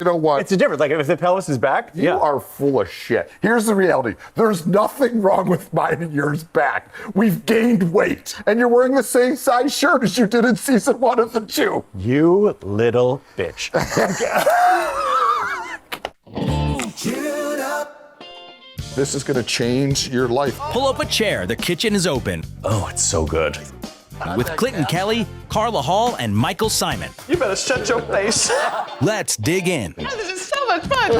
You know what? It's a difference. Like if the pelvis is back, You are full of shit. Here's the reality. There's nothing wrong with mine and yours back. We've gained weight. And you're wearing the same size shirt as you did in season 1 of The Chew. You little bitch. This is going to change your life. Pull up a chair, the kitchen is open. Oh, it's so good. With Clinton Kelly, Carla Hall, and Michael Symon. You better shut your face. Let's dig in. This is so much fun.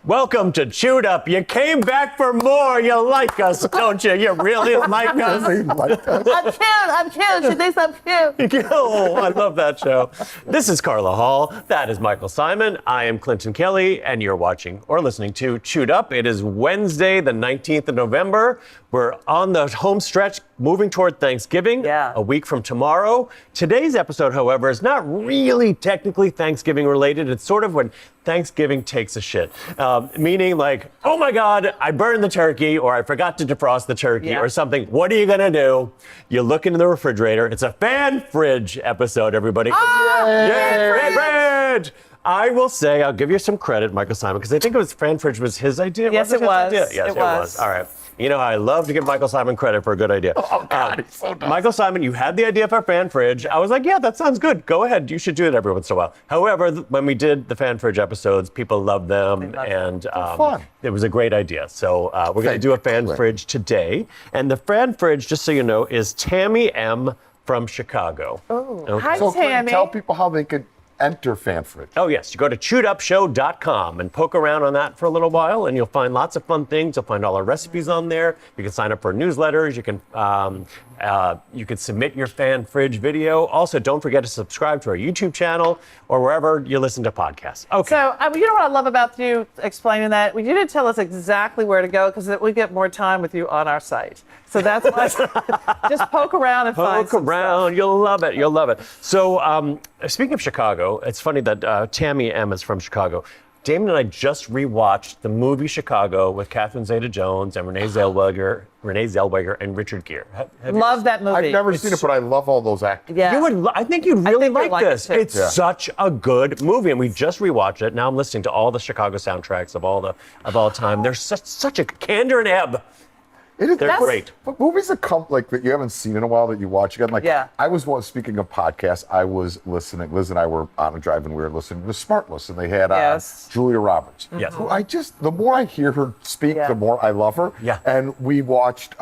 Welcome to Chewed Up. You came back for more. You like us, don't you? You really like us. I'm cute. She thinks I'm cute. Oh, I love that show. This is Carla Hall. That is Michael Symon. I am Clinton Kelly, and you're watching or listening to Chewed Up. It is Wednesday, the 19th of November. We're on the home stretch, moving toward Thanksgiving, a week from tomorrow. Today's episode, however, is not really technically Thanksgiving related. It's sort of when Thanksgiving takes a shit. Meaning like, oh my God, I burned the turkey, or I forgot to defrost the turkey, or something. What are you gonna do? You look into the refrigerator. It's a fan fridge episode, everybody. Yay, fan fridge! I will say, I'll give you some credit, Michael Symon, because I think it was fan fridge was his idea. Yes, it was. Yes, it was. All right. You know, I love to give Michael Symon credit for a good idea. Oh, God, he's so nice. Michael Symon, you had the idea for a fan fridge. I was like, yeah, that sounds good. Go ahead. You should do it every once in a while. However, when we did the fan fridge episodes, people loved them, and fun. It was a great idea. So we're going to do a fan fridge today. And the fan fridge, just so you know, is Tammy M from Chicago. Oh, Okay. hi, So Clinton, Tammy. tell people how they could enter fan fridge. Oh, yes. You go to chewedupshow.com and poke around on that for a little while, and you'll find lots of fun things. You'll find all our recipes on there. You can sign up for newsletters. You can submit your fan fridge video. Also, don't forget to subscribe to our YouTube channel or wherever you listen to podcasts. Okay. So, you know what I love about you explaining that? You didn't tell us exactly where to go because we get more time with you on our site. So that's why just poke around and find Poke around. You'll love it. You'll love it. So, speaking of Chicago, it's funny that Tammy M is from Chicago. Damon and I just rewatched the movie Chicago with Catherine Zeta-Jones and Renee Zellweger, and Richard Gere. Have you Love that movie. I've never seen it, but I love all those actors. Yeah. You would. I think you'd really think you'd like like this. it too. It's such a good movie, and we just rewatched it. Now I'm listening to all the Chicago soundtracks of all time. There's such a candor and ebb. They're great. But movies that come like that you haven't seen in a while that you watch again. Like I was speaking of podcasts, I was listening. Liz and I were on a drive and we were listening to Smartless, and they had Julia Roberts. Yes. Who the more I hear her speak, the more I love her. Yeah. And we watched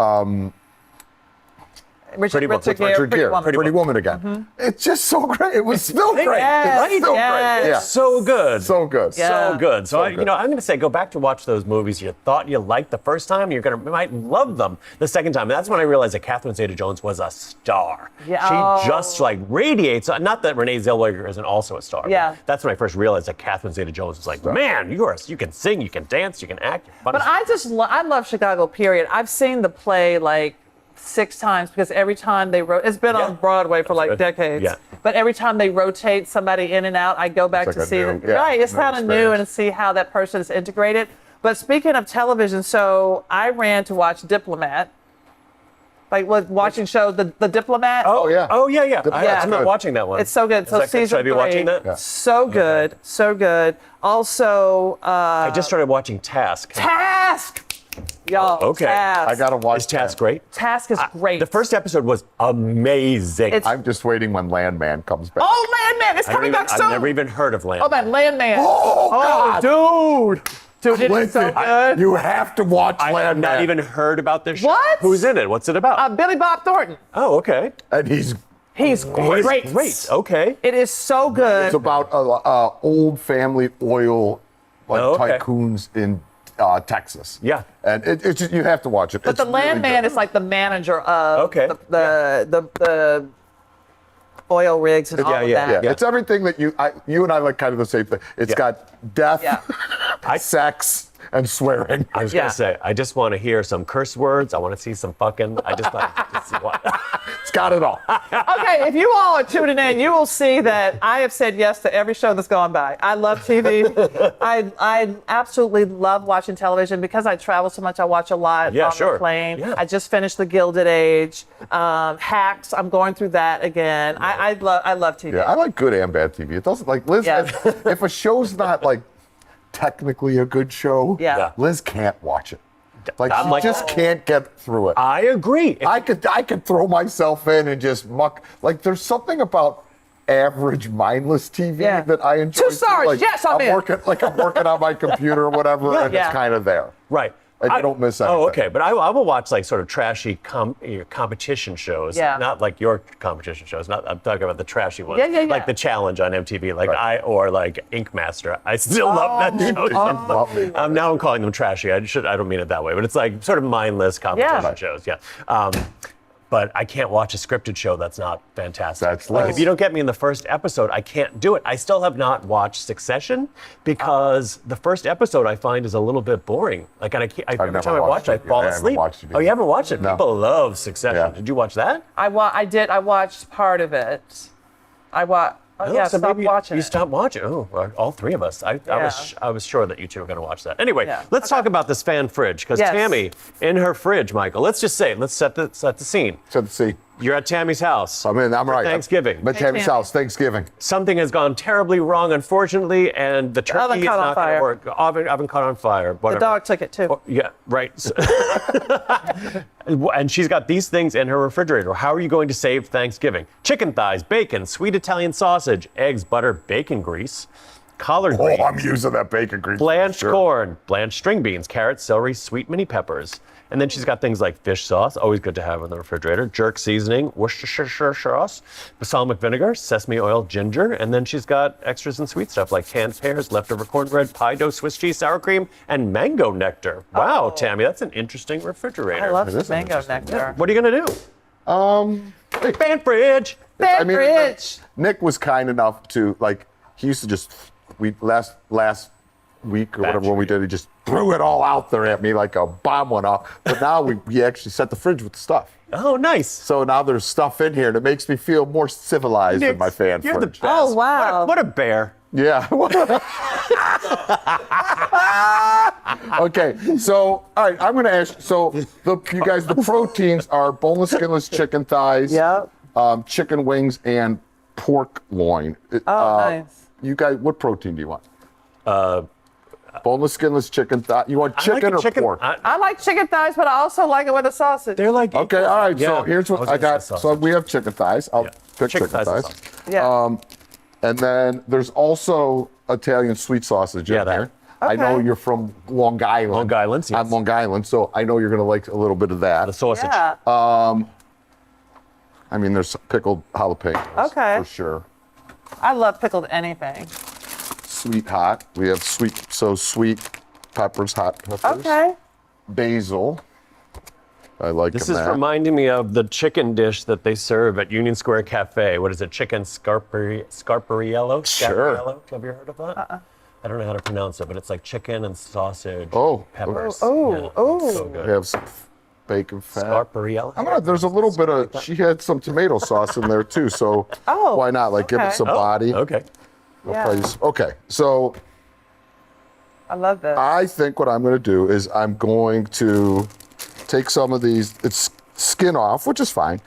Pretty Woman again. It's just so great. It was still great. Yes, It's still great. Yeah. So good. So good. So good. So, So good. I'm going to say go back to watch those movies you thought you liked the first time. You might love them the second time. And that's when I realized that Catherine Zeta-Jones was a star. Yeah. She just radiates. Not that Renee Zellweger isn't also a star. Yeah. That's when I first realized that Catherine Zeta-Jones was like, man, you can sing, you can dance, you can act. You're funny. But I love Chicago, period. I've seen the play 6 times because every time they it's been on Broadway for decades. Yeah. But every time they rotate somebody in and out, I go back to see it. Right, it's kind of new and see how that person is integrated. But speaking of television, so I ran to watch Diplomat. Watching show The Diplomat. Oh yeah. I'm not good. watching that one. It's so good. So season should I be 3. watching that? Yeah. So good. So good. Also, I just started watching Task. Task! Y'all, Okay. Task. I gotta watch Is Task great? Task is great. The first episode was amazing. I'm just waiting when Landman comes back. Oh, Landman! It's coming back soon! I've never even heard of Landman. Oh, man, Landman. Oh, God. Dude, it is so good. You have to watch I have Landman. not even heard about this show. What? Who's in it? What's it about? Billy Bob Thornton. Oh, okay. And he's Great. Great. Okay. It is so good. It's about old family oil tycoons in Texas. Yeah. And it's just, you have to watch it. But the Landman is like the manager of the oil rigs and all of that. Yeah. It's everything that you and I like kind of the same thing. It's got death, sex, and swearing. I was gonna say, I just want to hear some curse words. I want to see some fucking. I just like to see what. It's got it all. Okay, if you all are tuning in, you will see that I have said yes to every show that's gone by. I love TV. I absolutely love watching television because I travel so much. I watch a lot on the plane. Yeah. I just finished The Gilded Age, Hacks. I'm going through that again. I love TV. Yeah, I like good and bad TV. It doesn't like Liz. If a show's not like technically a good show, Liz can't watch it. Like she just can't get through it. I agree. I could throw myself in and just muck. Like there's something about average mindless TV that I enjoy. 2 stars. Like, yes, I'm in. I'm working on my computer or whatever, and it's kind of there. Right. I don't miss anything. Oh, okay. But I will watch like sort of trashy competition shows. Yeah. Not like your competition shows. I'm talking about the trashy ones. Yeah. Like The Challenge on MTV. Like or like Ink Master. I still love that show. Now I'm calling them trashy. I don't mean it that way. But it's like sort of mindless competition shows. Yeah. But I can't watch a scripted show that's not fantastic. That's like if you don't get me in the first episode, I can't do it. I still have not watched Succession because the first episode I find is a little bit boring. Like every time I watch it, I fall asleep. Oh, you haven't watched it? No. People love Succession. Yeah. Did you watch that? I did. I watched part of it. Stopped watching. You stopped watching. Oh, all three of us. I was sure that you two were going to watch that. Anyway, let's talk about this fan fridge because Tammy in her fridge, Michael. Let's just say, let's set the scene. Set the scene. You're at Tammy's house. I'm right. Thanksgiving. I'm at Tammy's house. Thanksgiving. Something has gone terribly wrong, unfortunately, and the turkey is not going to work. Oven caught on fire. Whatever. The dog took it too. Yeah, right. And she's got these things in her refrigerator. How are you going to save Thanksgiving? Chicken thighs, bacon, sweet Italian sausage, eggs, butter, bacon grease, collard greens. Oh, I'm using that bacon grease. Blanched corn, blanched string beans, carrots, celery, sweet mini peppers. And then she's got things like fish sauce, always good to have in the refrigerator, jerk seasoning, Worcestershire sauce, balsamic vinegar, sesame oil, ginger, and then she's got extras and sweet stuff like canned pears, leftover cornbread, pie dough, Swiss cheese, sour cream, and mango nectar. Wow, Tammy, that's an interesting refrigerator. I love this mango nectar. Yeah. What are you gonna do? Fan fridge. Fridge. Nick was kind enough to he used to just last week or whatever when we did, he just threw it all out there at me like a bomb went off. But now we actually set the fridge with the stuff. Oh, nice. So now there's stuff in here and it makes me feel more civilized in my fan You're fridge. The best. Oh, wow. What a bear. Yeah. Okay, so all right, I'm gonna ask. So you guys, the proteins are boneless, skinless chicken thighs, chicken wings, and pork loin. Nice. You guys, what protein do you want? Boneless, skinless chicken thigh. You want chicken or pork? I like chicken thighs, but I also like it with a sausage. They're like okay. All right. So here's what I got. So we have chicken thighs. I'll pick chicken thighs. Yeah. And then there's also Italian sweet sausage in there. Okay. I know you're from Long Island. Long Island, yes. I'm Long Island, so I know you're gonna like a little bit of that. The sausage. Yeah. I mean, there's pickled jalapeños. Okay. For sure. I love pickled anything. Sweet hot. We have sweet peppers, hot peppers. Okay. Basil. I like This is reminding me of the chicken dish that they serve at Union Square Cafe. What is it? Chicken scarpariello? Sure. Have you heard of that? I don't know how to pronounce it, but it's like chicken and sausage, peppers. So good. We have some bacon fat. Scarpariello? There's a little bit of, she had some tomato sauce in there too, so why not? Give it some body. Okay. Okay, so I love this. I think what I'm going to do is I'm going to take some of these, it's skin off, which is fine.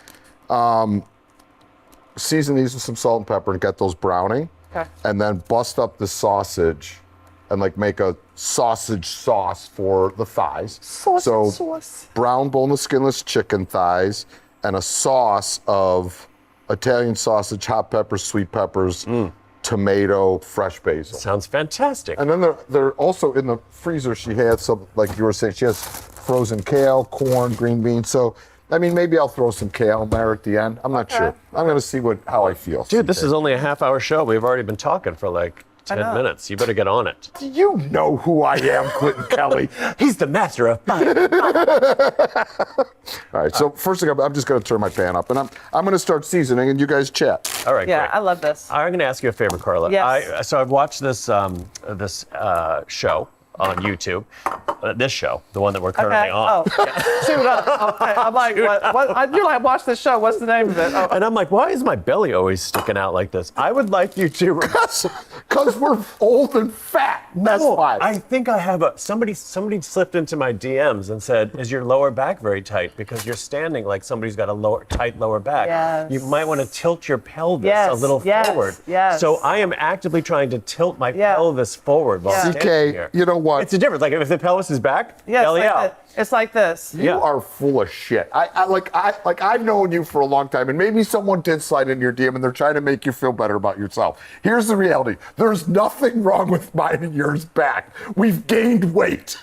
Season these with some salt and pepper and get those browning. Okay. And then bust up the sausage and make a sausage sauce for the thighs. Sauce. Brown boneless, skinless chicken thighs and a sauce of Italian sausage, hot peppers, sweet peppers, tomato, fresh basil. Sounds fantastic. And then they're also in the freezer. She had some, like you were saying, she has frozen kale, corn, green beans. So, I mean, maybe I'll throw some kale there at the end. I'm not sure. I'm going to see how I feel. Dude, this is only a half-hour show. We've already been talking for 10 minutes. You better get on it. Do you know who I am, Clinton Kelly? He's the master of fire. All right, so first thing, I'm just going to turn my pan up, and I'm going to start seasoning, and you guys chat. All right, yeah, great. I love this. I'm going to ask you a favor, Carla. Yes. So I've watched this show on YouTube. This show, the one that we're currently on. Oh, Chewed Up. Okay. I'm like, what? I do like watch the show. What's the name of it? Oh. And I'm like, why is my belly always sticking out like this? I would like you to. Because we're old and fat. That's why. I think I have somebody slipped into my DMs and said, is your lower back very tight? Because you're standing like somebody's got a tight lower back. Yes. You might want to tilt your pelvis a little forward. Yes. So I am actively trying to tilt my pelvis forward while standing here. CK, you know what? It's a difference. Like if the pelvis is back, belly out. It's like this. You are full of shit. I've known you for a long time, and maybe someone did slide in your DM and they're trying to make you feel better about yourself. Here's the reality. There's nothing wrong with mine and yours back. We've gained weight.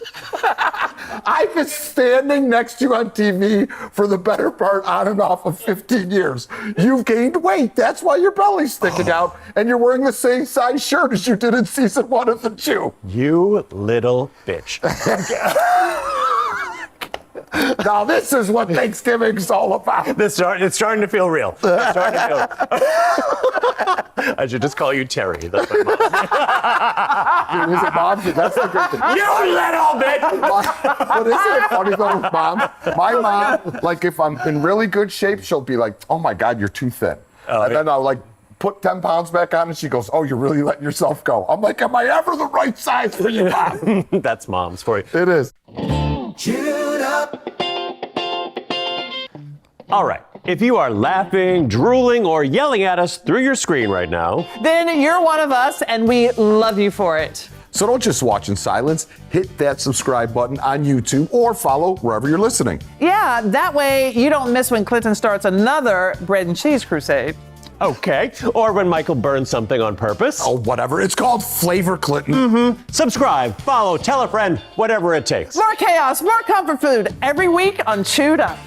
I've been standing next to you on TV for the better part on and off of 15 years. You've gained weight. That's why your belly's sticking out, and you're wearing the same size shirt as you did in season 1 of The Chew. You little bitch. Now this is what Thanksgiving's all about. It's starting to feel real. It's starting to feel. I should just call you Terry. That's my mom. Is it mom? That's the good thing. You little bitch! But isn't it funny though with mom? My mom, like if I'm in really good shape, she'll be like, oh my God, you're too thin. And then I'll like put 10 pounds back on and she goes, oh, you're really letting yourself go. I'm like, am I ever the right size for you, Mom? That's mom's for you. It is. Chewed Up. All right. If you are laughing, drooling, or yelling at us through your screen right now, Then you're one of us, and we love you for it. So don't just watch in silence. Hit that subscribe button on YouTube or follow wherever you're listening. Yeah, that way you don't miss when Clinton starts another bread and cheese crusade. okay, or when Michael burns something on purpose. Oh, whatever. It's called Flavor Clinton. Subscribe, follow, tell a friend, whatever it takes. More chaos, more comfort food every week on Chewed Up.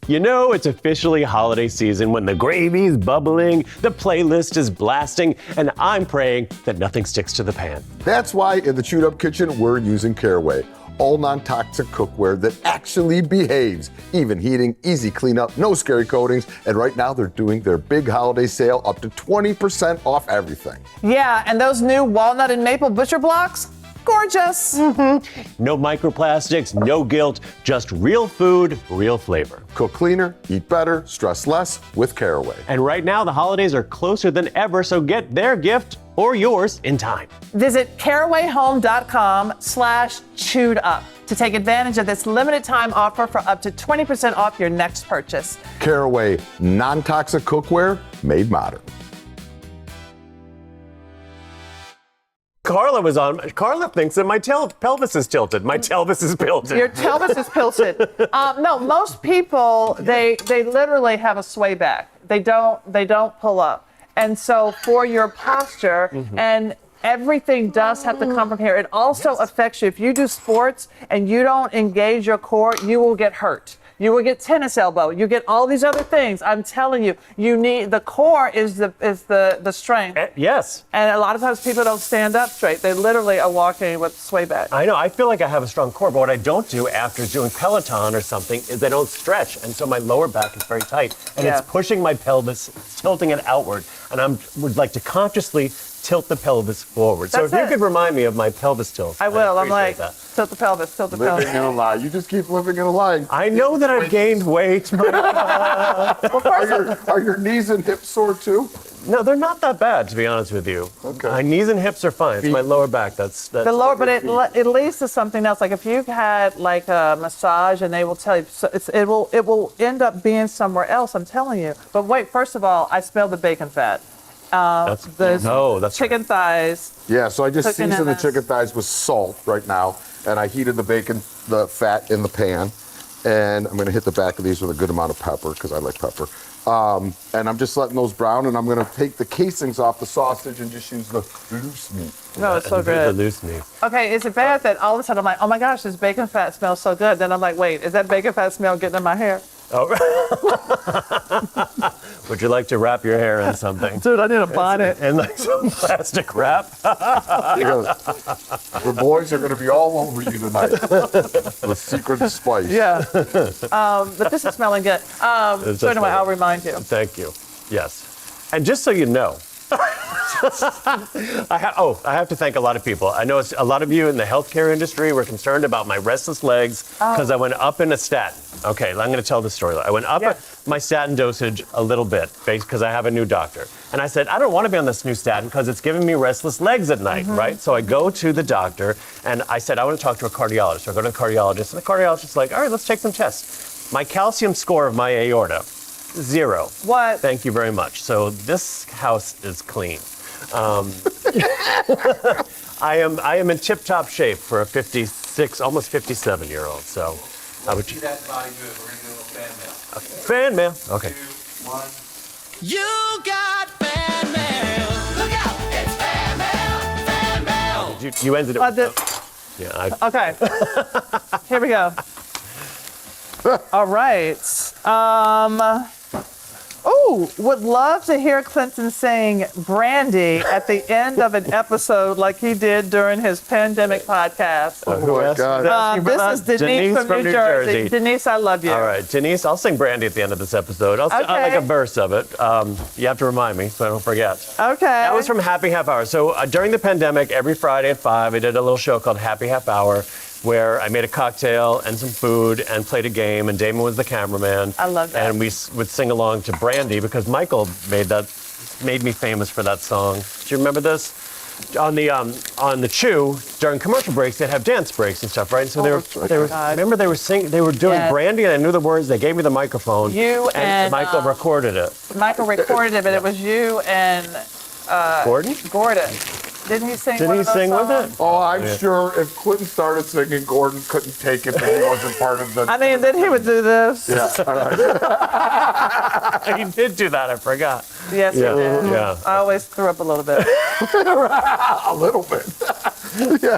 You know, it's officially holiday season when the gravy's bubbling, the playlist is blasting, and I'm praying that nothing sticks to the pan. That's why in the Chewed Up Kitchen, we're using Caraway. All non-toxic cookware that actually behaves. Even heating, easy cleanup, no scary coatings. And right now they're doing their big holiday sale up to 20% off everything. Yeah, and those new walnut and maple butcher blocks, gorgeous. No microplastics, no guilt, just real food, real flavor. Cook cleaner, eat better, stress less with Caraway. And right now the holidays are closer than ever, so get their gift or yours in time. Visit carawayhome.com/chewed-up to take advantage of this limited time offer for up to 20% off your next purchase. Caraway, non-toxic cookware made modern. Carla was on. Carla thinks that my pelvis is tilted. My pelvis is tilted. Your pelvis is tilted. No, most people they literally have a sway back. They don't pull up. And so for your posture and everything does have to come from here. It also affects you. If you do sports and you don't engage your core, you will get hurt. You will get tennis elbow. You get all these other things. I'm telling you, you need the core is the strength. Yes. And a lot of times people don't stand up straight. They literally are walking with sway back. I know. I feel like I have a strong core, but what I don't do after doing Peloton or something is I don't stretch, and so my lower back is very tight, and it's pushing my pelvis, it's tilting it outward, and I would like to consciously tilt the pelvis forward. So if you could remind me of my pelvis tilt. I will. I'm like, that. tilt the pelvis, tilt the pelvis. Living in a lie. You just keep living in a lie. I know that I've gained weight. Are your knees and hips sore too? No, they're not that bad, to be honest with you. Okay. My knees and hips are fine. It's my lower back that's The lower, but it leads to something else. Like if you've had like a massage, and they will tell you, so it will end up being somewhere else. I'm telling you. But wait, first of all, I smell the bacon fat. that's chicken thighs. Yeah, so I just Cooking seasoned the in chicken thighs with salt right now, and I heated the fat in the pan, and I'm going to hit the back of these with a good amount of pepper because I like pepper. And I'm just letting those brown, and I'm going to take the casings off the sausage and just use the loose meat. No, it's so The good. loose meat. Okay, is it bad that all of a sudden I'm like, oh my gosh, this bacon fat smells so good? Then I'm like, wait, is that bacon fat smell getting in my hair? Oh. Would you like to wrap your hair in something? Dude, I need a bonnet. And like some plastic wrap? The boys are going to be all over you tonight with secret spice. Yeah. But this is smelling good. So anyway, I'll remind you. Thank you. Yes. And just so you know, I have to thank a lot of people. I know a lot of you in the healthcare industry were concerned about my restless legs because I went up in a statin. Okay, I'm going to tell the story. I went up my statin dosage a little bit because I have a new doctor. And I said, I don't want to be on this new statin because it's giving me restless legs at night, right? So I go to the doctor and I said, I want to talk to a cardiologist. So I go to the cardiologist and the cardiologist is like, all right, let's take some tests. My calcium score of my aorta, 0. What? Thank you very much. So this house is clean. I am in tip-top shape for a 56, almost 57-year-old. So I would See that body move. We're going to do a little fan fan mail. mail. Okay. 2, 1. You got fan mail. Look out, it's fan mail, fan mail. You ended it. Yeah. Okay. Here we go. All right. Would love to hear Clinton sing Brandy at the end of an episode like he did during his pandemic podcast. Who my asked God. that? This is Denise from New Jersey. Denise, I love you. All right, Denise, I'll sing Brandy at the end of this episode. I'll like a verse of it. You have to remind me so I don't forget. Okay. That was from Happy Half Hour. So during the pandemic, every Friday at 5, I did a little show called Happy Half Hour where I made a cocktail and some food and played a game, and Damon was the cameraman. I love that. And we would sing along to Brandy because Michael made me famous for that song. Do you remember this? On the Chew, during commercial breaks, they'd have dance breaks and stuff, right? So they were doing Brandy, and I knew the words. They gave me the microphone. You and Michael recorded it. Michael recorded it, but it was you and Gordon? Didn't he sing? Didn't he sing with it? Oh, I'm sure if Clinton started singing, Gordon couldn't take it, but he wasn't part of the. I mean, then he would do this. Yeah. He did do that. I forgot. Yes, he did. Yeah. I always threw up a little bit. A little bit. Yeah.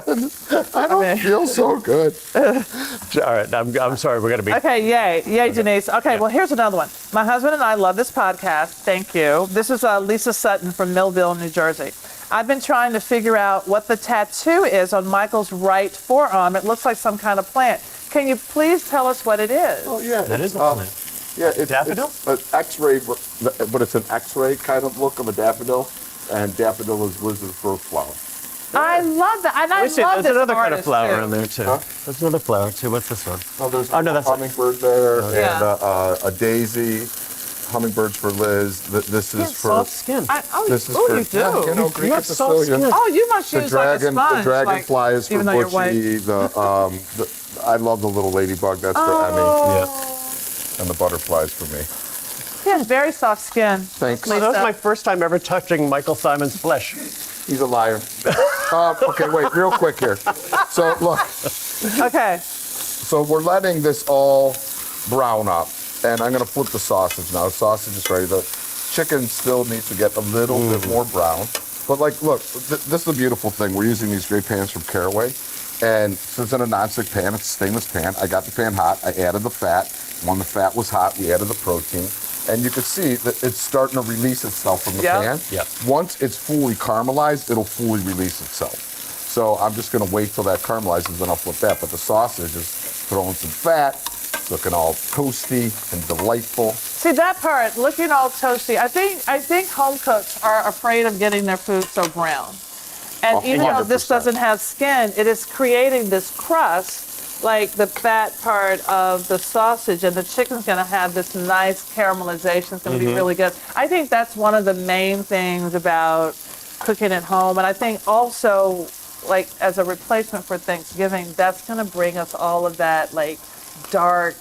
I don't feel so good. All right. I'm sorry. We're gonna be. Okay, yay, Denise. Okay, well, here's another one. My husband and I love this podcast. Thank you. This is Lisa Sutton from Millville, New Jersey. I've been trying to figure out what the tattoo is on Michael's right forearm. It looks like some kind of plant. Can you please tell us what it is? Oh, yeah. That is a plant. Yeah, it's Daffodil? an X-ray, but it's an X-ray kind of look of a daffodil, and daffodil is lizard first flower. I love that, and I Wait, love there's this another kind of artist, flower too. in there too. There's another flower too. What's this one? Oh, there's Oh, no, that's a hummingbird there, Yeah. and a daisy. Hummingbirds for Liz. This is for. soft skin. This is Oh, for. you do. Yeah, you know, You Greek have and soft Sicilian. skin. Oh, you must The use like a dragon, sponge. the dragonfly is for even though you're white. Butchie. I love the little ladybug. That's for Emmy, Yeah. and the butterflies for me. He has very soft skin. Thanks. So that was my first time ever touching Michael Simon's flesh. He's a liar. Okay, wait, real quick here. So look, Okay. so we're letting this all brown up, and I'm gonna flip the sausage now. The sausage is ready. The chicken still needs to get a little bit more brown. But like, look, this is the beautiful thing. We're using these great pans from Caraway, and since it's in a nonstick pan, it's a stainless pan. I got the pan hot. I added the fat. When the fat was hot, we added the protein. And you can see that it's starting to release itself from the pan. Yeah. Once it's fully caramelized, it'll fully release itself. So I'm just gonna wait till that caramelizes, then I'll flip that. But the sausage is throwing some fat, it's looking all toasty and delightful. See that part, looking all toasty. I think home cooks are afraid of getting their food so brown. And even though this 100%. doesn't have skin, it is creating this crust, like the fat part of the sausage, and the chicken's gonna have this nice caramelization. It's gonna be really good. I think that's one of the main things about cooking at home. And I think also, like as a replacement for Thanksgiving, that's gonna bring us all of that like dark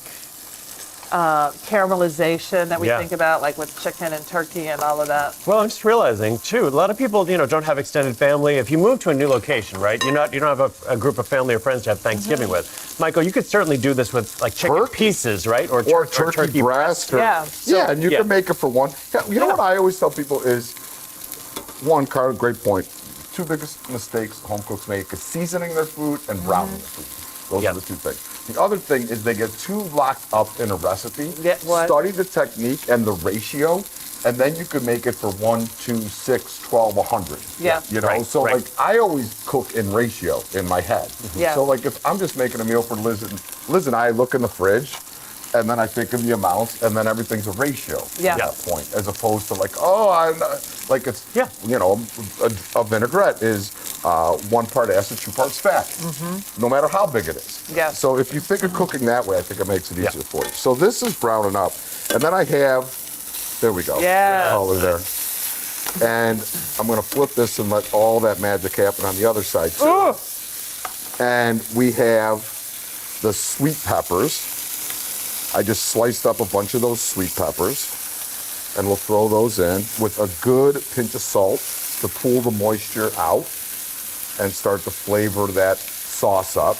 caramelization that we Yeah. think about, like with chicken and turkey and all of that. Well, I'm just realizing too, a lot of people, don't have extended family. If you move to a new location, right? You don't have a group of family or friends to have Thanksgiving with. Michael, you could certainly do this with like chicken Turkey. pieces, right? Or turkey breast. Yeah. Yeah, and you Yeah. can make it for one. Yeah, you know what I always tell people is, one, Carla, great point. Two biggest mistakes home cooks make is seasoning their food and browning their food. Those Yeah. are the two things. The other thing is they get too locked up in a recipe. Get what? Study the technique and the ratio, and then you can make it for 1, 2, 6, 12, 100. Yeah. You know, Right, so right. like I always cook in ratio in my head. Yeah. So like if I'm just making a meal for Liz and I look in the fridge, and then I think of the amounts, and then everything's a ratio Yeah. at that point, as opposed to like, oh, I'm like it's, you know, a vinaigrette is 1 part acid, 2 parts fat, no matter how big it is. Yes. So if you think of cooking that way, I think it makes it easier for you. So this is browning up, and then I have, there we go. Yes. Color there. And I'm gonna flip this and let all that magic happen on the other side too. Ooh. And we have the sweet peppers. I just sliced up a bunch of those sweet peppers, and we'll throw those in with a good pinch of salt to pull the moisture out and start to flavor that sauce up.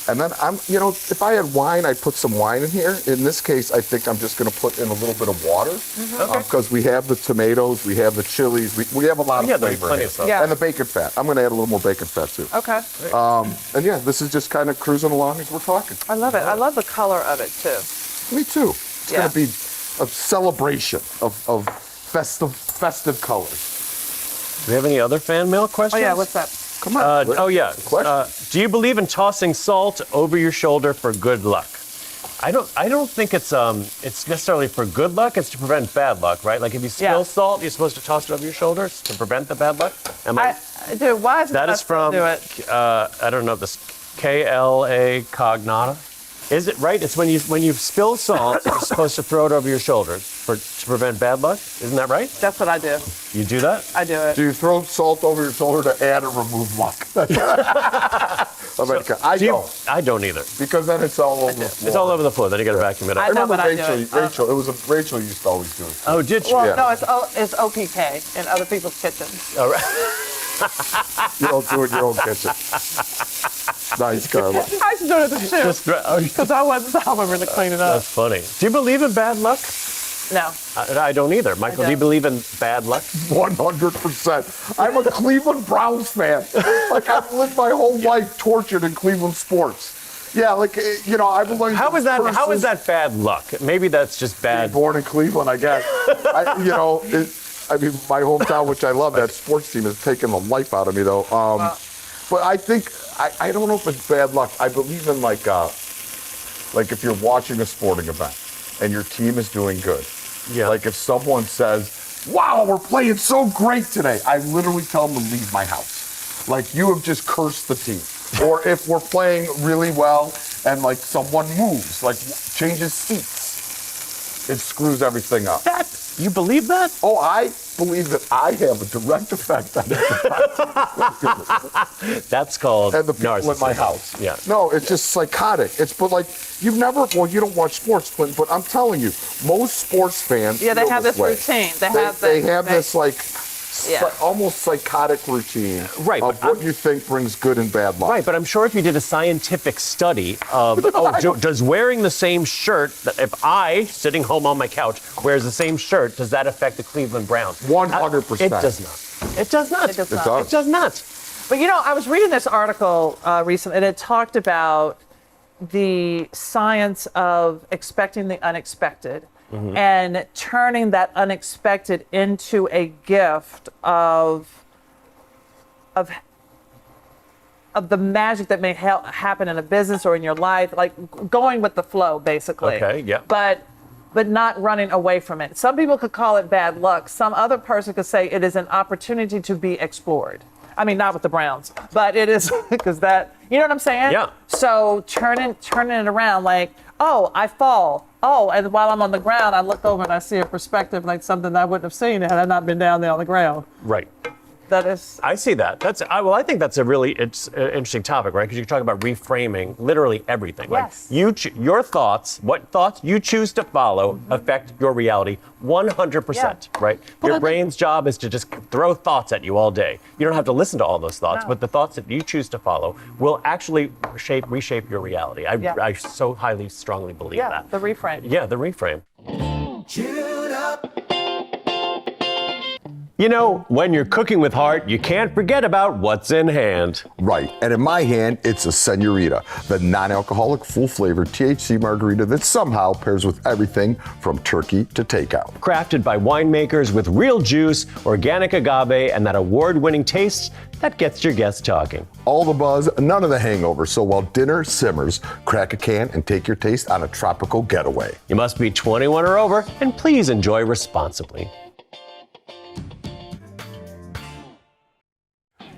And then you know, if I had wine, I'd put some wine in here. In this case, I think I'm just gonna put in a little bit of water because we have the tomatoes, we have the chilies, we have a lot of there's flavor plenty here. of stuff. Yeah. And the bacon fat. I'm gonna add a little more bacon fat too. Okay. And yeah, this is just kind of cruising along as we're talking. I love it. I love the color of it too. Me too. It's Yeah. gonna be a celebration of festive colors. Do we have any other fan mail questions? Oh yeah, what's that? Come on. Question. Do you believe in tossing salt over your shoulder for good luck? I don't think it's necessarily for good luck. It's to prevent bad luck, right? Like if you spill salt, you're supposed to toss it over your shoulders to prevent the bad luck. Dude, why is it That not is from do it? I don't know this Kale Cognata. Is it right? It's when you spill salt, you're supposed to throw it over your shoulders to prevent bad luck. Isn't that right? That's what I do. You do that? I do it. Do you throw salt over your shoulder to add or remove luck? I don't. I don't either. Because then it's all over the floor. It's all over the floor. Then you got to vacuum it I up. know, remember but I do it. Rachel used to always do it. Oh, did you? Well, Yeah. no, it's OPK in other people's kitchens. All right. You don't do it in your own kitchen. Nice, Carla. I used to do it at the gym because I wasn't home to clean it up. That's funny. Do you believe in bad luck? No. I don't either. Michael, do you don't. believe in bad luck? 100%. I'm a Cleveland Browns fan. Like, I've lived my whole life tortured in Cleveland sports. Yeah, like, you know, I believe. How is that bad luck? Maybe that's just bad. Born in Cleveland, I guess. I mean, my hometown, which I love, that sports team has taken the life out of me, though. But I think, I don't know if it's bad luck. I believe in, like if you're watching a sporting event and your team is doing good. Yeah. Like if someone says, wow, we're playing so great today, I literally tell them to leave my house. Like, you have just cursed the team. Or if we're playing really well and like someone moves, like changes seats, it screws everything up. You believe that? Oh, I believe that I have a direct effect on it. That's called And the people narcissism. in my house. Yeah. No, it's just psychotic. But like, you don't watch sports, Clinton, but I'm telling you, most sports fans Yeah, they feel have this way. routine. They have this like Yeah. almost psychotic routine Right, of but what you think brings good and bad luck. Right, but I'm sure if you did a scientific study of, does wearing the same shirt, if I, sitting home on my couch, wears the same shirt, does that affect the Cleveland Browns? 100%. It does not. It does not. It does It not. does. It does not. But you know, I was reading this article recently, and it talked about the science of expecting the unexpected and turning that unexpected into a gift of the magic that may happen in a business or in your life, like going with the flow, basically. Okay, yeah. But not running away from it. Some people could call it bad luck. Some other person could say it is an opportunity to be explored. I mean, not with the Browns, but it is because that, you know what I'm saying? Yeah. So turning it around, like, oh, I fall. Oh, and while I'm on the ground, I look over and I see a perspective like something I wouldn't have seen had I not been down there on the ground. Right. That is. I see that. I think that's a really interesting topic, right? Because you talk about reframing literally everything. Yes. Like your thoughts, what thoughts you choose to follow affect your reality 100%, right? Your brain's job is to just throw thoughts at you all day. You don't have to listen to all those thoughts, but the thoughts that you choose to follow will actually reshape your reality. I so highly, strongly believe that. The reframe. Yeah, the reframe. Chewed up. You know, when you're cooking with heart, you can't forget about what's in hand. Right, and in my hand, it's a Senorita, the non-alcoholic, full-flavored THC margarita that somehow pairs with everything from turkey to takeout. Crafted by winemakers with real juice, organic agave, and that award-winning taste that gets your guests talking. All the buzz, none of the hangover, so while dinner simmers, crack a can and take your taste on a tropical getaway. You must be 21 or over, and please enjoy responsibly.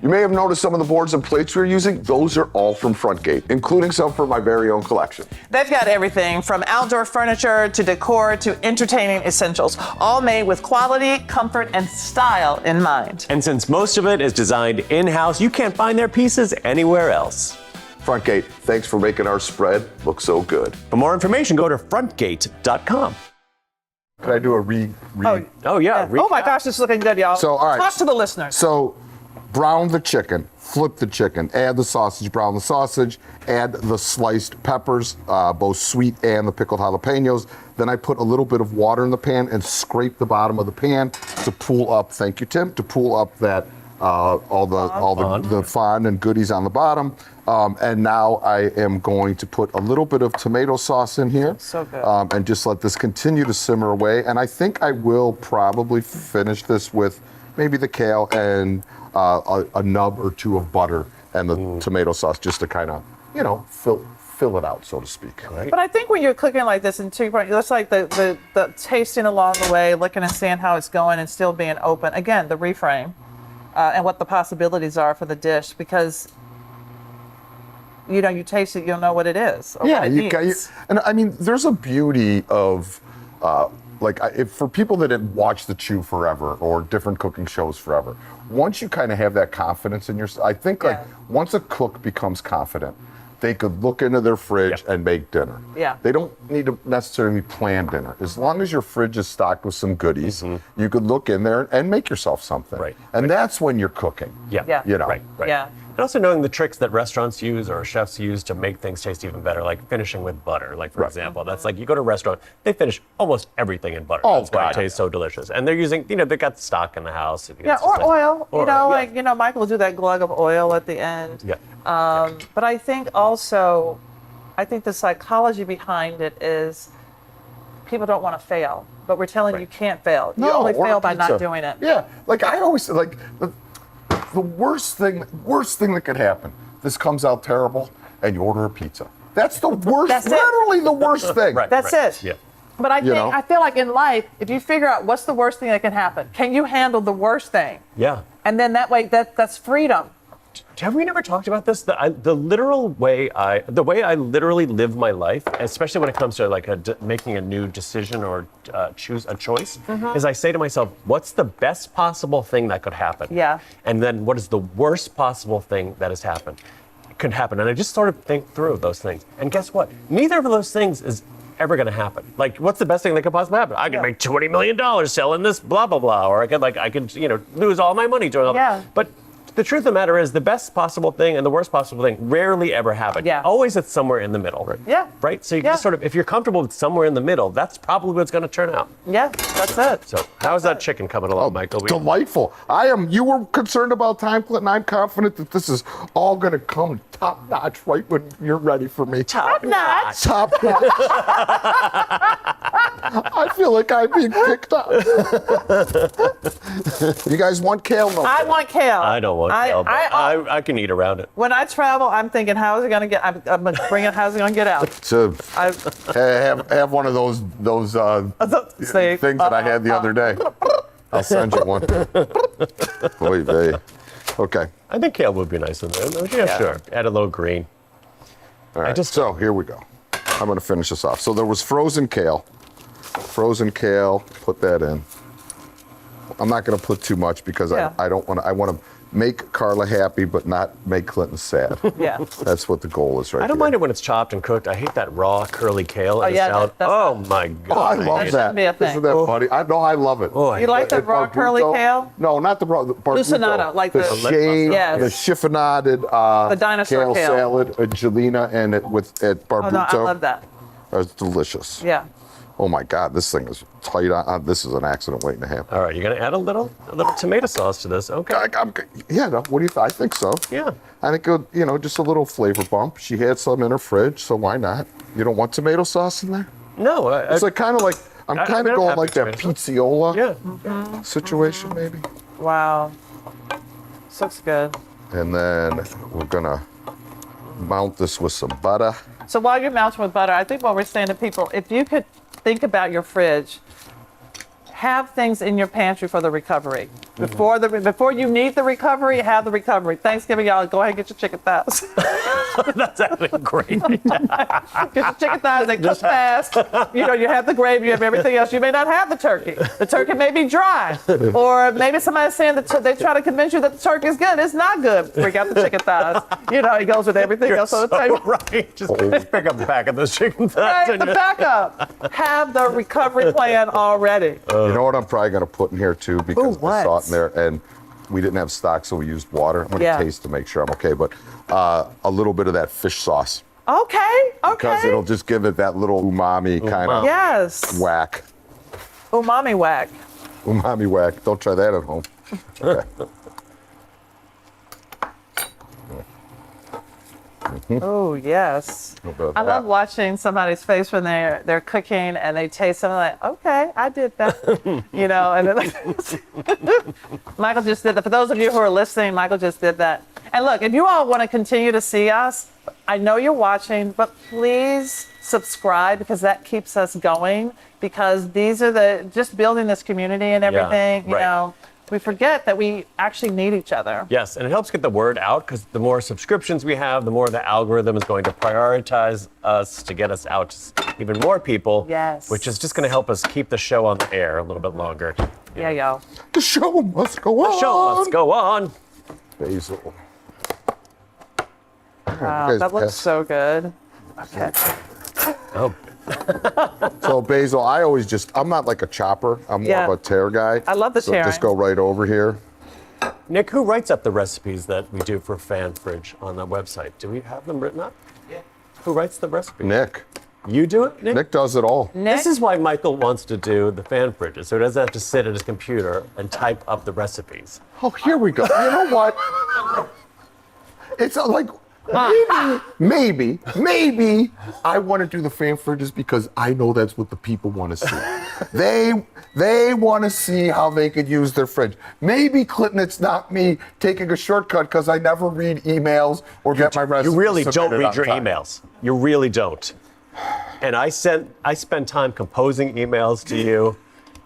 You may have noticed some of the boards and plates we're using. Those are all from Frontgate, including some from my very own collection. They've got everything from outdoor furniture to decor to entertaining essentials, all made with quality, comfort, and style in mind. And since most of it is designed in-house, you can't find their pieces anywhere else. Frontgate, thanks for making our spread look so good. For more information, go to frontgate.com. Can I do a read? Oh, yeah. Oh my gosh, it's looking good, y'all. So, all right. Talk to the listeners. So, brown the chicken, flip the chicken, add the sausage, brown the sausage, add the sliced peppers, both sweet and the pickled jalapeños. Then I put a little bit of water in the pan and scrape the bottom of the pan to pull up, thank you, Tim, to pull up that all the fond and goodies on the bottom. And now I am going to put a little bit of tomato sauce in here. So good. And just let this continue to simmer away. And I think I will probably finish this with maybe the kale and a nub or two of butter and the tomato sauce, just to kind of, fill it out, so to speak. Right? But I think when you're cooking like this, and it's like the tasting along the way, looking and seeing how it's going and still being open. Again, the reframe and what the possibilities are for the dish, because you taste it, you'll know what it is. Or what it needs. And I mean, there's a beauty of for people that have watched The Chew forever or different cooking shows forever, once you kind of have that confidence in yourself, I think once a cook becomes confident, they could look into their fridge and make dinner. Yeah. They don't need to necessarily plan dinner. As long as your fridge is stocked with some goodies, you could look in there and make yourself something. Right. And that's when you're cooking. Yeah. Right. Yeah. And also knowing the tricks that restaurants use or chefs use to make things taste even better, like finishing with butter. Like, for example, that's like you go to a restaurant, they finish almost everything in butter. Oh, that's why God. it tastes so delicious. And they're using, they got stock in the house. Yeah, It's or just like- oil. or- Michael will do that glug of oil at the end. Yeah. But I think also, the psychology behind it is people don't want to fail, but we're telling you can't fail. You only order fail by not pizza. doing it. Yeah, like I always the worst thing that could happen. This comes out terrible, and you order a pizza. That's the worst. That's it. Literally the worst thing. Right. That's it. Yeah. But I feel like in life, if you figure out what's the worst thing that can happen, can you handle the worst thing? Yeah. And then that way, that's freedom. Have we never talked about this? The way I literally live my life, especially when it comes to making a new decision or choose a choice, is I say to myself, what's the best possible thing that could happen? Yeah. And then what is the worst possible thing that has happened? Could happen. And I just sort of think through those things. And guess what? Neither of those things is ever going to happen. Like, what's the best thing that could possibly happen? I could make $20 million selling this blah, blah, blah. Or I could lose all my money doing all Yeah. But the truth of the matter is the best possible thing and the worst possible thing rarely ever happen. Yeah. Always it's somewhere in the middle. Right. Yeah. Right? So you just sort of, if you're comfortable with somewhere in the middle, that's probably what's going to turn out. Yeah, that's it. So how's that chicken coming along, Michael? Delightful. You were concerned about time, Clinton. I'm confident that this is all going to come top notch right when you're ready for me. Top notch. Top notch. I feel like I'm being picked up. You guys want kale? No. I want kale. I don't want kale, but I can eat around it. When I travel, I'm thinking, how is it going to get? I'm going to bring it. How's it going to get out? So have one of those Say, things that I had the other day. I'll send you one. Oy vey. Okay. I think kale would be nice in there. Yeah, sure. Add a little green. All right. So here we go. I'm going to finish this off. So there was frozen kale. Put that in. I'm not going to put too much because I don't want to. I want to make Carla happy, but not make Clinton sad. Yeah. That's what the goal is, right? I don't mind it when it's chopped and cooked. I hate that raw curly kale in a yeah, salad. that's My God. Oh, I love That that. shouldn't be a thing. Isn't that funny? I love it. Oh, You like the raw curly kale? No, not the raw. The barbuto. Lucinata, like the the- shaved, Yes. the chiffonaded The dinosaur kale. salad, Angelina, and it with at barbuto. Oh, no, I love that. That's delicious. Yeah. Oh my God, this thing is tight on. This is an accident waiting to happen. All right, you're gonna add a little tomato sauce to this. Okay. Yeah, no, what do you think? I think so. Yeah. I think, just a little flavor bump. She had some in her fridge, so why not? You don't want tomato sauce in there? No, It's like kind of like, I'm kind of going like that pizziola Yeah. situation maybe. Wow. This looks good. And then we're gonna mount this with some butter. So while you're melting with butter, I think what we're saying to people, if you could think about your fridge, have things in your pantry for the recovery. Before you need the recovery, have the recovery. Thanksgiving, y'all, go ahead and get your chicken thighs. That's actually great. Get your chicken thighs, they cook fast. You have the gravy, you have everything else. You may not have the turkey. The turkey may be dry. Or maybe somebody's saying that they try to convince you that the turkey is good. It's not good. Bring out the chicken thighs. It goes with everything else on the table. Right. Just pick up the pack of those chicken thighs. Right, the backup. Have the recovery plan already. You know what I'm probably gonna put in here too, because I saw it in there and we didn't have stock, so we used water. I'm gonna taste to make sure I'm okay, but a little bit of that fish sauce. Okay. Because it'll just give it that little umami kind of Yes. whack. Umami whack. Umami whack. Don't try that at home. Okay. Oh, yes. I love watching somebody's face when they're cooking and they taste something like, okay, I did that. And then Michael just did that. For those of you who are listening, Michael just did that. And look, if you all want to continue to see us, I know you're watching, but please subscribe because that keeps us going, because these are just building this community and everything, we forget that we actually need each other. Yes, and it helps get the word out because the more subscriptions we have, the more the algorithm is going to prioritize us to get us out to even more people. Yes. Which is just going to help us keep the show on the air a little bit longer. Yeah, y'all. The show must go on. The show must go on. Basil. Wow, that looks so good. Okay. Oh. So basil, I'm not like a chopper. I'm more of a tear guy. I love the tearing. So just go right over here. Nick, who writes up the recipes that we do for Fan Fridge on the website? Do we have them written up? Yeah. Who writes the recipes? Nick. You do it, Nick? Nick does it all. This is why Michael wants to do the Fan Fridges, so he doesn't have to sit at his computer and type up the recipes. Oh, here we go. You know what? It's like, maybe I want to do the fan fridges because I know that's what the people want to see. They want to see how they could use their fridge. Maybe, Clinton, it's not me taking a shortcut because I never read emails or get my recipes. You really don't submitted read on your time. emails. You really don't. And I spend time composing emails to you,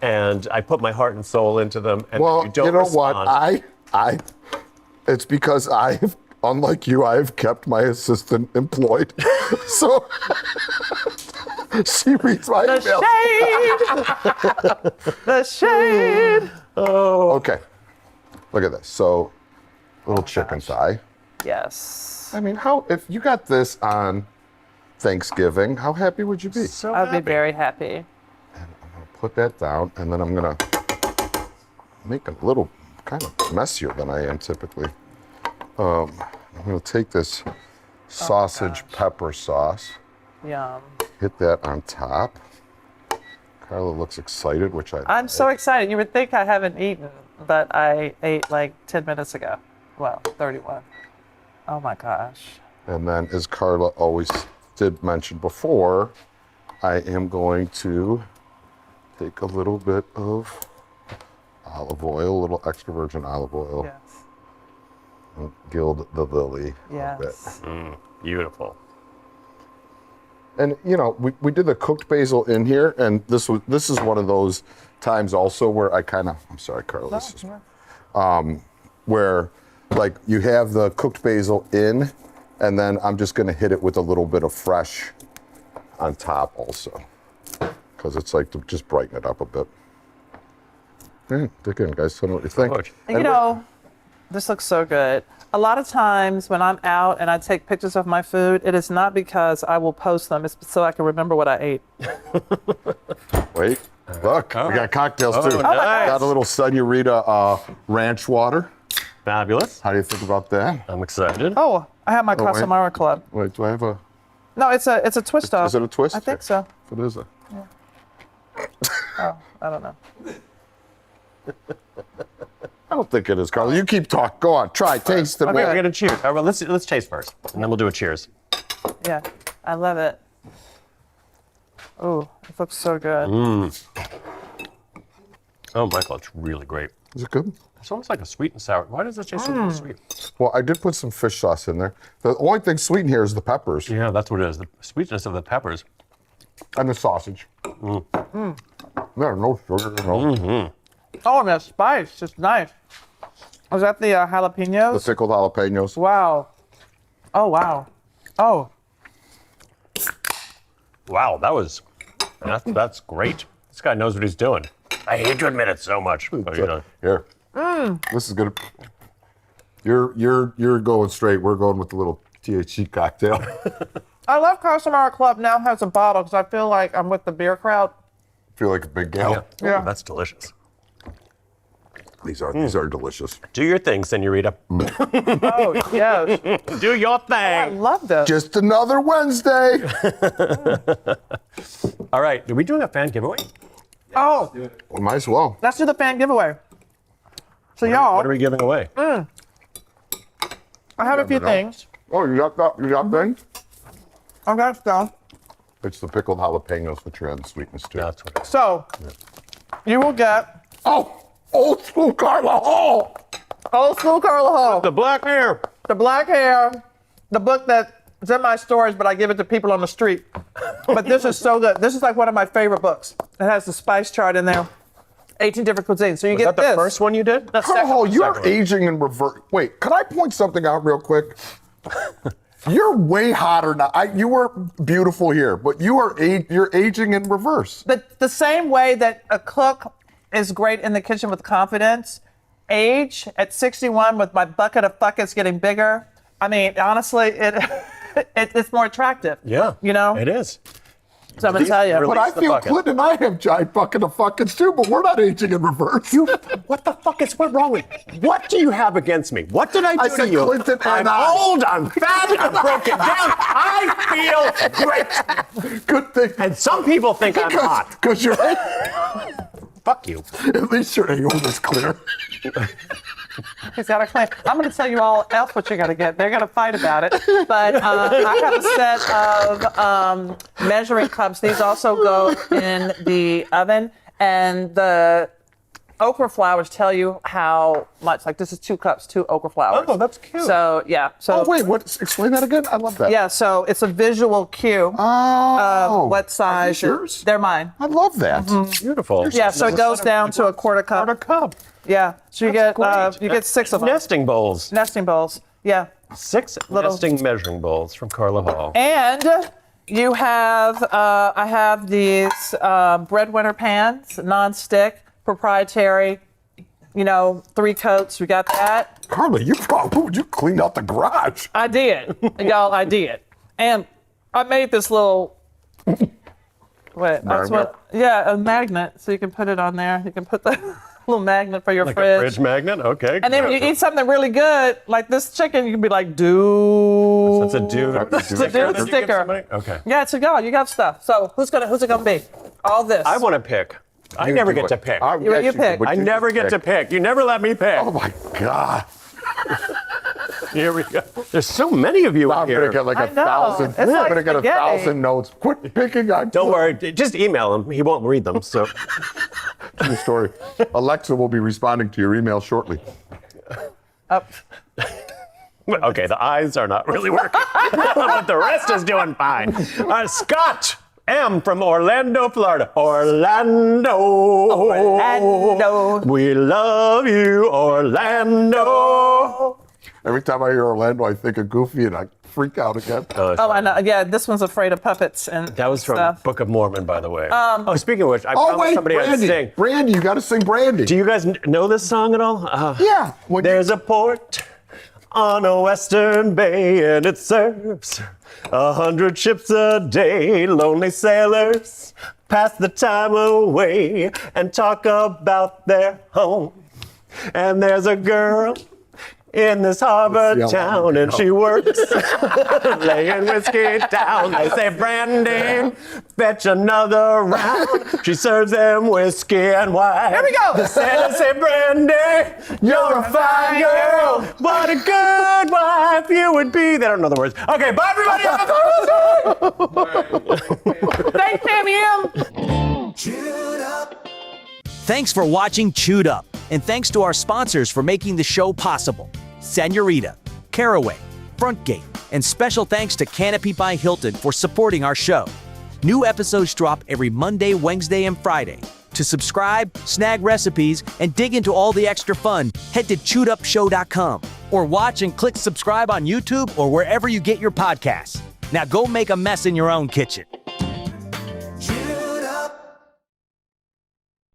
and I put my heart and soul into them, and you don't respond. What? It's because unlike you, I've kept my assistant employed. So she reads my emails. The shade. Oh. Okay. Look at this. So, little chicken thigh. Yes. I mean, if you got this on Thanksgiving, how happy would you be? So I'd be happy. very happy. And I'm gonna put that down, and then I'm gonna make it a little kind of messier than I am typically. I'm gonna take this sausage pepper sauce, Yum. hit that on top. Carla looks excited, which I'm so excited. You would think I haven't eaten, but I ate like 10 minutes ago. Well, 31. Oh my gosh. And then, as Carla always did mention before, I am going to take a little bit of olive oil, a little extra virgin olive oil. Yes. And gild the lily a bit. Yes. Beautiful. And we did the cooked basil in here, and this is one of those times also where I'm sorry, Carla, where like you have the cooked basil in, and then I'm just gonna hit it with a little bit of fresh on top also, because it's like to just brighten it up a bit. Dig in, guys. Tell me what you think. And this looks so good. A lot of times when I'm out and I take pictures of my food, it is not because I will post them. It's so I can remember what I ate. Wait, look, we got cocktails too. Nice. Got a little Senorita ranch water. Fabulous. How do you think about that? I'm excited. Oh, I have my wait. Casamara Club. Wait, do I have a? No, it's a twist off. Is it a twist? I think so. What is it? Oh, I don't know. I don't think it is, Carla. You keep talking. Go on. Try. Taste it. Okay. We're gonna cheers. All right, well, let's taste first, and then we'll do a cheers. Yeah, I love it. Oh, it looks so good. Oh, Michael, it's really great. Is it good? It's almost like a sweet and sour. Why does it taste so sweet? Well, I did put some fish sauce in there. The only thing sweet in here is the peppers Yeah, that's what it is. The sweetness of the peppers. and the sausage. Yeah, no sugar. No. Oh, and that spice, just nice. Was that the The jalapeños? pickled jalapenos. Wow. Oh, wow. Oh, Wow, that's great. This guy knows what he's doing. I hate to admit it so much. But, you know. Here. This is gonna. You're going straight. We're going with the little THC cocktail. I love Customer Club now has a bottle because I feel like I'm with the beer crowd. Feel like a big gal. Yeah. Ooh, that's delicious. These are delicious. Do your thing, Senorita. Oh, yes. Do your I thing. love this. Just another Wednesday. All right, are we doing a fan giveaway? Oh, We might as well. let's do the fan giveaway. So, y'all, What are we giving away? I have a few things. Oh, you got that? You got things? I've got stuff. It's the pickled jalapenos, which are on sweetness too. That's what it is. So, you will get Oh, old school Carla Hall. Old School Carla Hall, The black hair. the black hair, the book that's in my stories, but I give it to people on the street. But this is so good. This is like one of my favorite books. It has the spice chart in there, 18 different cuisines. So you Is get that the this. first one you did? The Carla second Hall, one. you're Second one. aging in reverse. Wait, can I point something out real quick? You're way hotter now. You were beautiful here, but you're aging in reverse. But the same way that a cook is great in the kitchen with confidence, age at 61 with my bucket of buckets getting bigger, I mean, honestly, it's more attractive. Yeah. You know? It is. So I'm going to tell you. Really? But I Release the feel bucket. Clinton and I have giant bucket of fuckets too, but we're not aging in reverse. What the fuck is what wrong with you? What do you have against me? What did I do I to said you? Clinton and I'm I. old, I'm fat, I'm broken down. I feel great. Good thing. And some people think I'm hot. Because your Fuck you. at least your aorta is clear. He's got a claim. I'm going to tell you all else what you're going to get. They're going to fight about it. But I have a set of measuring cups. These also go in the oven. And the okra flowers tell you how much. Like this is 2 cups, 2 okra flowers. Oh, that's cute. So, yeah. So, Oh wait, what? Explain that again. I love that. yeah, so it's a visual cue Oh. of what size. Are these yours? They're mine. I love that. Beautiful. Yeah, so it goes down to a quarter cup. Quarter cup. Yeah, so you That's get great. you get 6 of them. Nesting bowls. Nesting bowls. Yeah. 6 Little- nesting measuring bowls from Carla Hall. And you have, I have these breadwinner pans, non-stick, proprietary, 3 coats. We got that. Carla, you cleaned out the garage. I did. Y'all, I did. And I made this little, Magnet? a magnet. So you can put it on there. You can put the little magnet for your Like fridge. a fridge magnet? Okay. And then when you eat something really good, like this chicken, you can be like, dude. That's a dude. It's a dude sticker. Okay. Yeah, so y'all, you got stuff. So who's it gonna be? All this. I want to pick. I never get to pick. You pick. I never get to pick. You never let me pick. Oh my God. Here we go. There's so many of you out I'm here. gonna get like I a know. 1,000. It's I'm like gonna get a spaghetti. 1,000 notes. Quit picking on. Don't worry. Just email him. He won't read them. So True story. Alexa will be responding to your email shortly. Up. okay, the eyes are not really working, but the rest is doing fine. Scott M from Orlando, Florida. Orlando. Orlando. We love you, Orlando. Every time I hear Orlando, I think of Goofy and I freak out again. Oh, I know. Yeah, this one's afraid of puppets and That was from stuff. Book of Mormon, by the way. Speaking of which, I Oh promised wait, somebody I'd Brandy. sing. Brandy, you got to sing Brandy. Do you guys know this song at all? Yeah. When you- There's a port on a western bay and it serves 100 ships a day. Lonely sailors pass the time away and talk about their home. And there's a girl in this harbor town, and she works laying whiskey down. They say, Brandy, fetch another round. She serves them whiskey and wine. Here we go. The sailors say, Brandy, you're a fine girl. What a good wife you would be. They don't know the words. Okay, bye everybody. Thanks, Tammy M. Thanks for watching Chewed Up, and thanks to our sponsors for making the show possible: Senorita, Caraway, Frontgate, and special thanks to Canopy by Hilton for supporting our show. New episodes drop every Monday, Wednesday, and Friday. To subscribe, snag recipes, and dig into all the extra fun, head to chewedupshow.com or watch and click subscribe on YouTube or wherever you get your podcasts. Now go make a mess in your own kitchen.